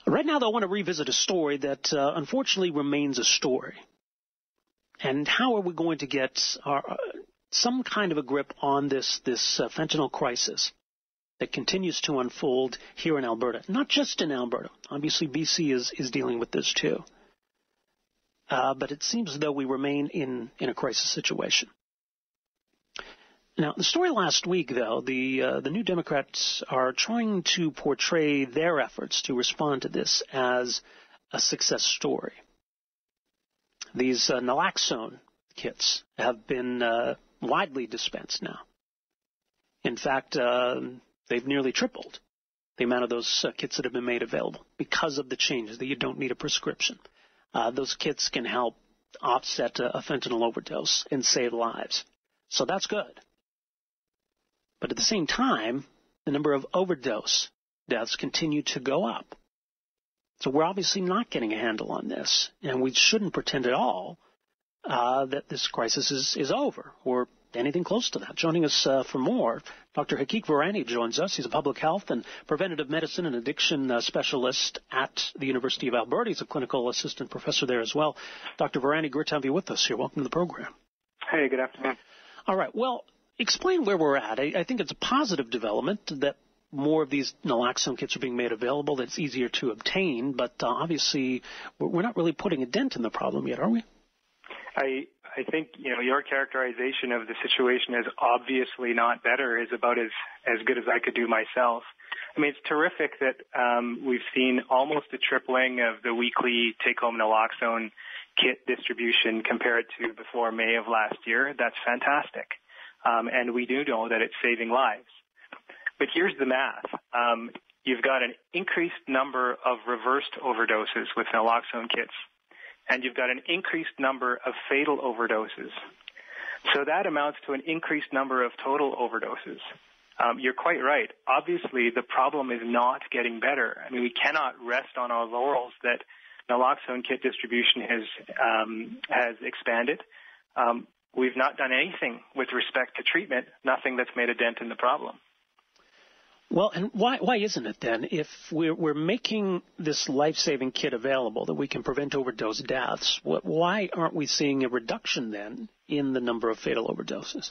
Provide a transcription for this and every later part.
Right now, though, I want to revisit a story that unfortunately remains a story. And how are we going to get some kind of a grip on this fentanyl crisis that continues to unfold here in Alberta? Not just in Alberta. Obviously, BC is dealing with this too. But it seems as though we remain in a crisis situation. Now, the story last week, though, the New Democrats are trying to portray their efforts to respond to this as a success story. These naloxone kits have been widely dispensed now. In fact, they've nearly tripled the amount of those kits that have been made available because of the changes that you don't need a prescription. Those kits can help offset a fentanyl overdose and save lives. So that's good. But at the same time, the number of overdose deaths continue to go up. So we're obviously not getting a handle on this, and we shouldn't pretend at all that this crisis is over or anything close to that. Joining us for more, Dr. Hakique Virani joins us. He's a public health and preventative medicine and addiction specialist at the University of Alberta. He's a clinical assistant professor there as well. Dr. Virani, great to have you with us here. Welcome to the program. Hey, good afternoon. All right. Well, explain where we're at. I think it's a positive development that more of these naloxone kits are being made available, that it's easier to obtain, but obviously we're not really putting a dent in the problem yet, are we? I think, your characterization of the situation as obviously not better is about as good as I could do myself. I mean, it's terrific that we've seen almost a tripling of the weekly take-home naloxone kit distribution compared to before May of last year. That's fantastic. And we do know that it's saving lives. But here's the math. You've got an increased number of reversed overdoses with naloxone kits, and you've got an increased number of fatal overdoses. So that amounts to an increased number of total overdoses. You're quite right. Obviously, the problem is not getting better. I mean, we cannot rest on our laurels that naloxone kit distribution has expanded. We've not done anything with respect to treatment, nothing that's made a dent in the problem. Well, and why isn't it then? If we're making this life-saving kit available that we can prevent overdose deaths, why aren't we seeing a reduction then in the number of fatal overdoses?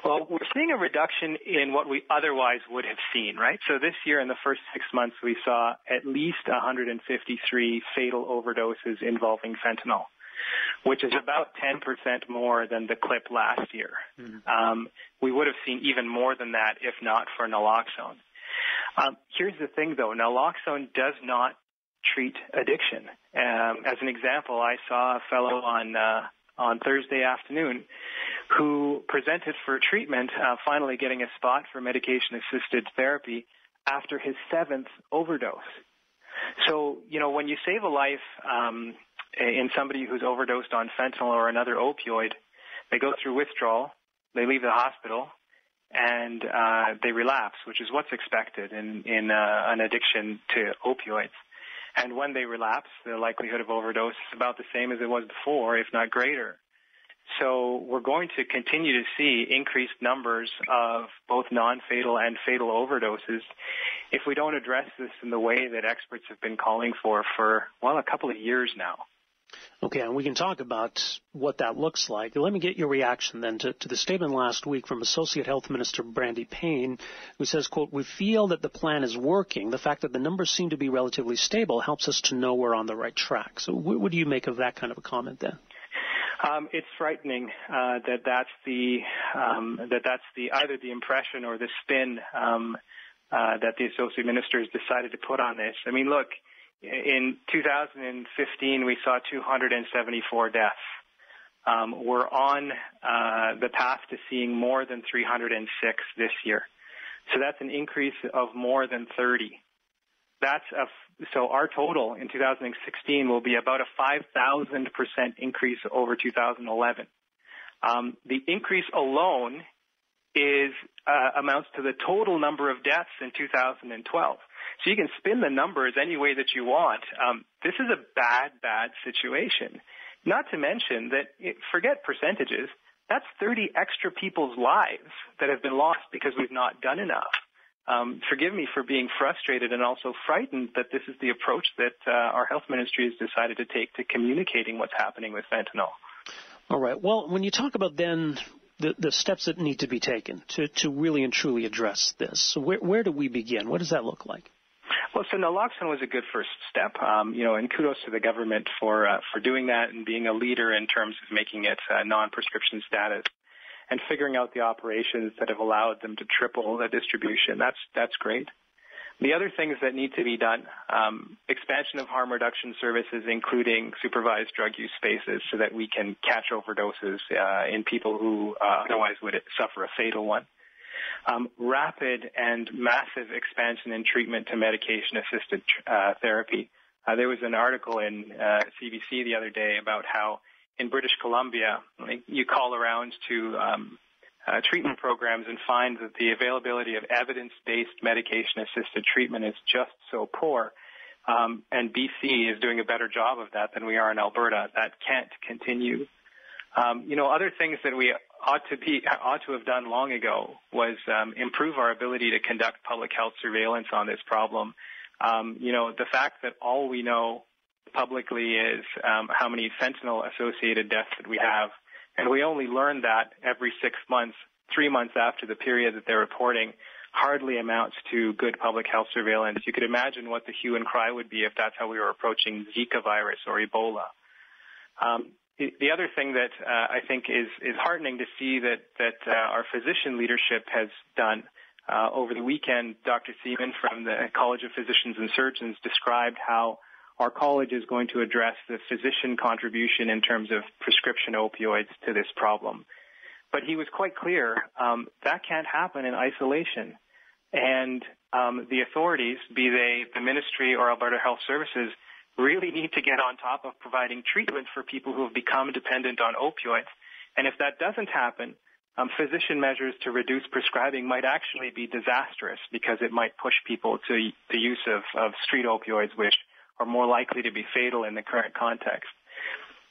Well, we're seeing a reduction in what we otherwise would have seen, right? So this year in the first 6 months, we saw at least 153 fatal overdoses involving fentanyl, which is about 10% more than the clip last year. Mm-hmm. We would have seen even more than that if not for naloxone. Here's the thing, though. Naloxone does not treat addiction. As an example, I saw a fellow on Thursday afternoon who presented for treatment, finally getting a spot for medication-assisted therapy after his 7th overdose. So, when you save a life in somebody who's overdosed on fentanyl or another opioid, they go through withdrawal, they leave the hospital, and they relapse, which is what's expected in an addiction to opioids. And when they relapse, the likelihood of overdose is about the same as it was before, if not greater. So we're going to continue to see increased numbers of both non-fatal and fatal overdoses if we don't address this in the way that experts have been calling for a couple of years now. Okay, and we can talk about what that looks like. Let me get your reaction then to the statement last week from Associate Health Minister Brandy Payne, who says, quote, "We feel that the plan is working. The fact that the numbers seem to be relatively stable helps us to know we're on the right track." So what do you make of that kind of a comment then? It's frightening that's either the impression or the spin that the Associate Minister has decided to put on this. I mean, look, in 2015, we saw 274 deaths. We're on the path to seeing more than 306 this year. So that's an increase of more than 30. So our total in 2016 will be about a 5,000% increase over 2011. The increase alone amounts to the total number of deaths in 2012. So you can spin the numbers any way that you want. This is a bad situation. Not to mention that, forget percentages, that's 30 extra people's lives that have been lost because we've not done enough. forgive me for being frustrated and also frightened that this is the approach that our health ministry has decided to take to communicating what's happening with fentanyl. All right. Well, when you talk about then the steps that need to be taken to really and truly address this, so where do we begin? What does that look like? Well, so naloxone was a good first step, and kudos to the government for doing that and being a leader in terms of making it non-prescription status and figuring out the operations that have allowed them to triple the distribution. That's great. The other things that need to be done, expansion of harm reduction services, including supervised drug use spaces so that we can catch overdoses in people who otherwise would suffer a fatal one. Rapid and massive expansion in treatment to medication-assisted therapy. There was an article in CBC the other day about how in British Columbia, you call around to treatment programs and find that the availability of evidence-based medication-assisted treatment is just so poor. And BC is doing a better job of that than we are in Alberta. That can't continue. Other things that we ought to have done long ago was improve our ability to conduct public health surveillance on this problem. The fact that all we know publicly is how many fentanyl-associated deaths that we have, and we only learn that every 6 months, 3 months after the period that they're reporting, hardly amounts to good public health surveillance. You could imagine what the hue and cry would be if that's how we were approaching Zika virus or Ebola. The other thing that I think is heartening to see that our physician leadership has done over the weekend, Dr. Seaman from the College of Physicians and Surgeons described how our college is going to address the physician contribution in terms of prescription opioids to this problem. But he was quite clear that can't happen in isolation. And the authorities, be they the ministry or Alberta Health Services, really need to get on top of providing treatment for people who have become dependent on opioids. And if that doesn't happen, physician measures to reduce prescribing might actually be disastrous because it might push people to the use of street opioids, which are more likely to be fatal in the current context.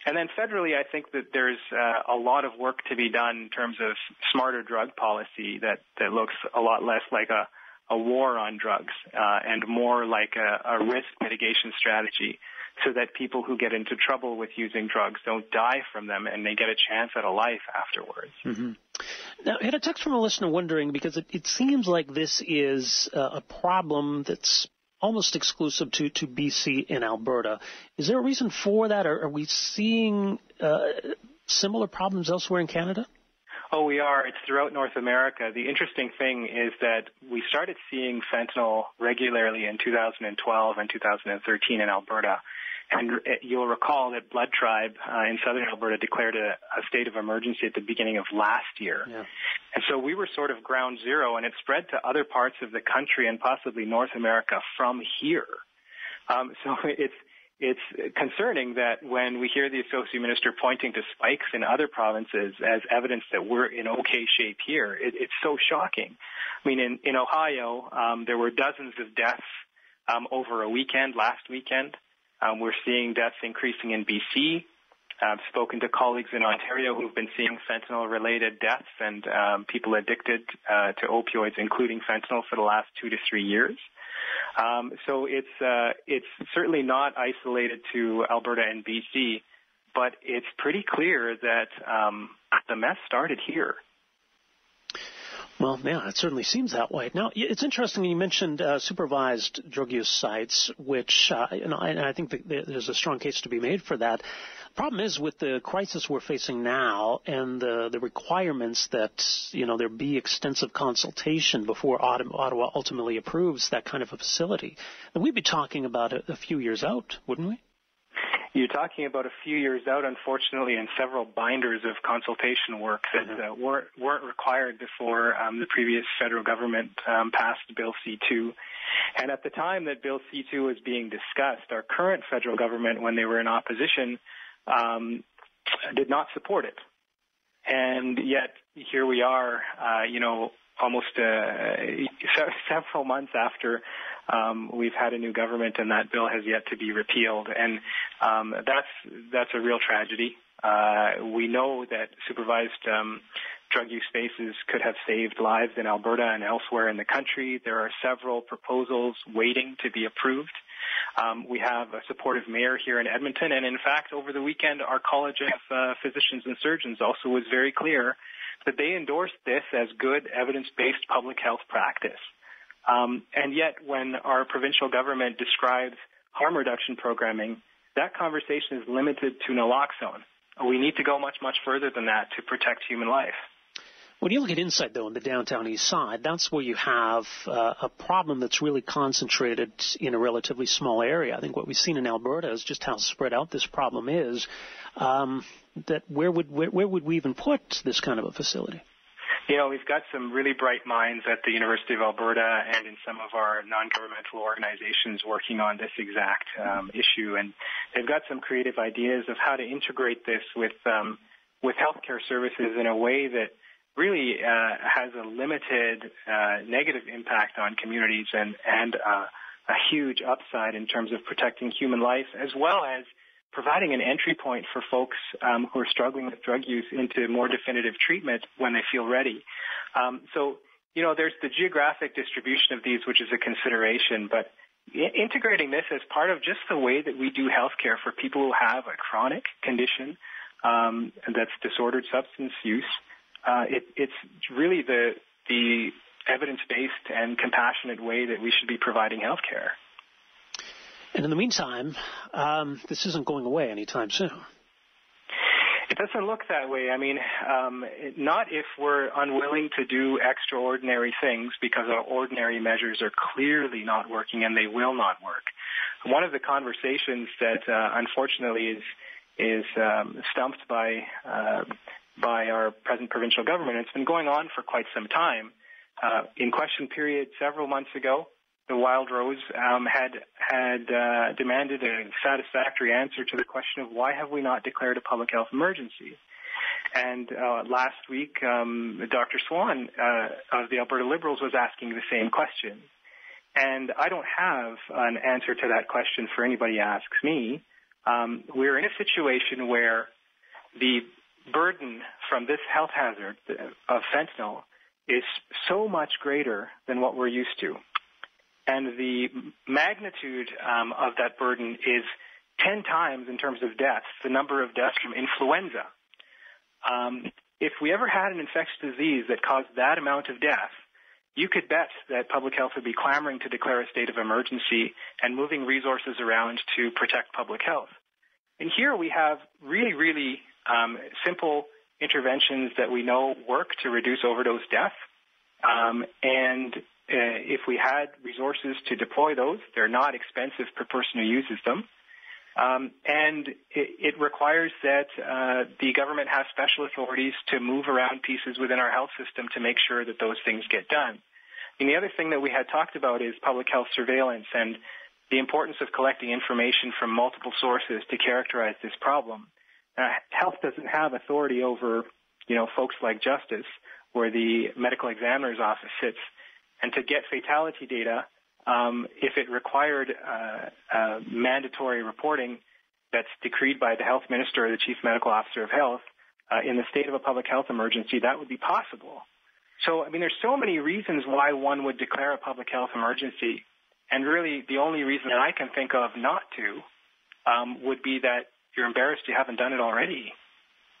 And then federally, I think that there's a lot of work to be done in terms of smarter drug policy that looks a lot less like a war on drugs and more like a risk mitigation strategy so that people who get into trouble with using drugs don't die from them and they get a chance at a life afterwards. Mm-hmm. Now, I had a text from a listener wondering, because it seems like this is a problem that's almost exclusive to BC and Alberta. Is there a reason for that? Are we seeing similar problems elsewhere in Canada? Oh, we are. It's throughout North America. The interesting thing is that we started seeing fentanyl regularly in 2012 and 2013 in Alberta. And you'll recall that Blood Tribe in southern Alberta declared a state of emergency at the beginning of last year. Yeah. And so we were sort of ground zero, and it spread to other parts of the country and possibly North America from here. So it's concerning that when we hear the Associate Minister pointing to spikes in other provinces as evidence that we're in okay shape here, it's so shocking. I mean, in Ohio, there were dozens of deaths over a weekend, last weekend. We're seeing deaths increasing in BC. I've spoken to colleagues in Ontario who've been seeing fentanyl-related deaths and people addicted to opioids, including fentanyl, for the last 2 to 3 years. So it's certainly not isolated to Alberta and BC, but it's pretty clear that the mess started here. Well, yeah, it certainly seems that way. Now, it's interesting you mentioned supervised drug use sites, which, and I think that there's a strong case to be made for that. The problem is with the crisis we're facing now and the requirements that, there be extensive consultation before Ottawa ultimately approves that kind of a facility. And we'd be talking about a few years out, wouldn't we? You're talking about a few years out, unfortunately, and several binders of consultation work that weren't required before the previous federal government passed Bill C-2. And at the time that Bill C-2 was being discussed, our current federal government, when they were in opposition, did not support it. And yet here we are, almost several months after we've had a new government, and that bill has yet to be repealed. And that's a real tragedy. We know that supervised drug use spaces could have saved lives in Alberta and elsewhere in the country. There are several proposals waiting to be approved. We have a supportive mayor here in Edmonton, and in fact, over the weekend, our College of Physicians and Surgeons also was very clear that they endorsed this as good evidence-based public health practice. And yet, when our provincial government describes harm reduction programming, that conversation is limited to naloxone. We need to go much, much further than that to protect human life. When you look at inside, though, in the downtown east side, that's where you have a problem that's really concentrated in a relatively small area. I think what we've seen in Alberta is just how spread out this problem is. That where would we even put this kind of a facility? You know, we've got some really bright minds at the University of Alberta and in some of our non-governmental organizations working on this exact issue, and they've got some creative ideas of how to integrate this with healthcare services in a way that really has a limited negative impact on communities and a huge upside in terms of protecting human life, as well as providing an entry point for folks who are struggling with drug use into more definitive treatment when they feel ready. So, you know, there's the geographic distribution of these, which is a consideration, but integrating this as part of just the way that we do healthcare for people who have a chronic condition that's disordered substance use, it's really the evidence-based and compassionate way that we should be providing healthcare. And in the meantime, this isn't going away anytime soon. It doesn't look that way. I mean, not if we're unwilling to do extraordinary things, because our ordinary measures are clearly not working and they will not work. One of the conversations that unfortunately is stumped by our present provincial government, it's been going on for quite some time. In question period several months ago, the Wild Rose had demanded a satisfactory answer to the question of why have we not declared a public health emergency. And last week, Dr. Swan of the Alberta Liberals was asking the same question. And I don't have an answer to that question for anybody asks me. We're in a situation where the burden from this health hazard of fentanyl is so much greater than what we're used to. And the magnitude of that burden is 10 times in terms of deaths, the number of deaths from influenza. If we ever had an infectious disease that caused that amount of death, you could bet that public health would be clamoring to declare a state of emergency and moving resources around to protect public health. And here we have really, really simple interventions that we know work to reduce overdose death. If we had resources to deploy those, they're not expensive per person who uses them. And it requires that the government has special authorities to move around pieces within our health system to make sure that those things get done. And the other thing that we had talked about is public health surveillance and the importance of collecting information from multiple sources to characterize this problem. Health doesn't have authority over, folks like Justice, where the medical examiner's office sits. And to get fatality data, if it required mandatory reporting that's decreed by the health minister or the chief medical officer of health in the state of a public health emergency, that would be possible. So, I mean, there's so many reasons why one would declare a public health emergency. And really, the only reason that I can think of not to would be that you're embarrassed you haven't done it already.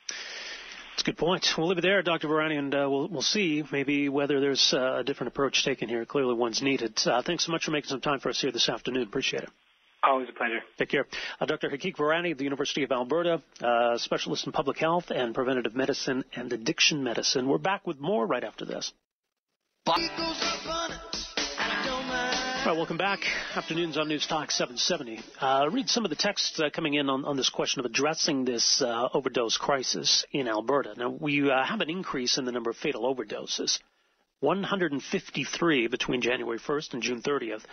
That's a good point. We'll leave it there, Dr. Virani, and we'll see maybe whether there's a different approach taken here. Clearly one's needed. Thanks so much for making some time for us here this afternoon. Appreciate it. Always a pleasure. Take care. Dr. Hakique Virani of the University of Alberta, specialist in public health and preventative medicine and addiction medicine. We're back with more right after this. All right, welcome back. Afternoons on News Talk 770. Read some of the texts coming in on this question of addressing this overdose crisis in Alberta. Now, we have an increase in the number of fatal overdoses, 153 between January 1st and June 30th.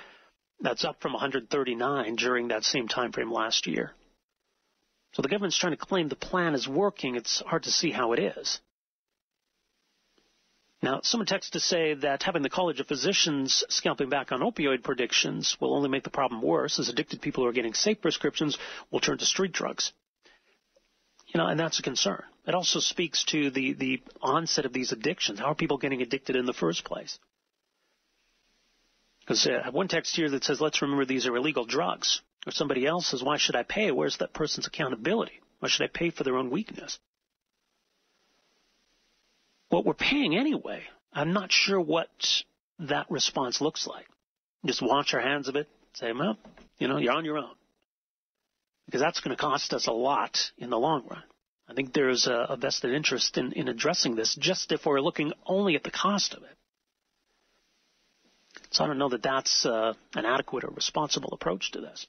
That's up from 139 during that same time frame last year. So the government's trying to claim the plan is working. It's hard to see how it is. Now, someone texts to say that having the College of Physicians scalping back on opioid predictions will only make the problem worse, as addicted people who are getting safe prescriptions will turn to street drugs. And that's a concern. It also speaks to the onset of these addictions. How are people getting addicted in the first place? Because one text here that says, let's remember these are illegal drugs. Or somebody else says, why should I pay? Where's that person's accountability? Why should I pay for their own weakness? What we're paying anyway, I'm not sure what that response looks like. Just wash our hands of it, say, well, you're on your own. Because that's going to cost us a lot in the long run. I think there's a vested interest in addressing this, just if we're looking only at the cost of it. So I don't know that that's an adequate or responsible approach to this.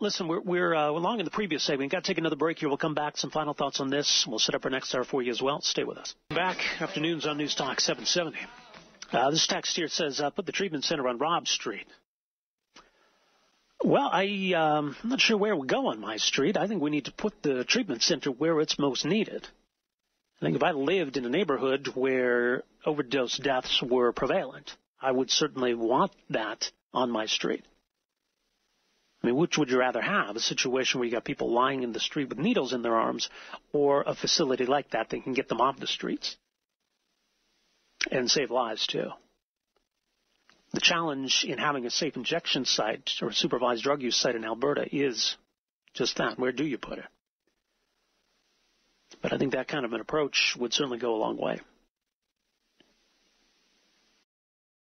Listen, we're along in the previous segment. We've got to take another break here. We'll come back. Some final thoughts on this. We'll set up our next hour for you as well. Stay with us. Back afternoons on News Talk 770. This text here says, put the treatment center on Rob Street. Well, I'm not sure where we go on my street. I think we need to put the treatment center where it's most needed. I think if I lived in a neighborhood where overdose deaths were prevalent, I would certainly want that on my street. I mean, which would you rather have? A situation where you got people lying in the street with needles in their arms, or a facility like that can get them off the streets and save lives too? The challenge in having a safe injection site or a supervised drug use site in Alberta is just that. Where do you put it? But I think that kind of an approach would certainly go a long way.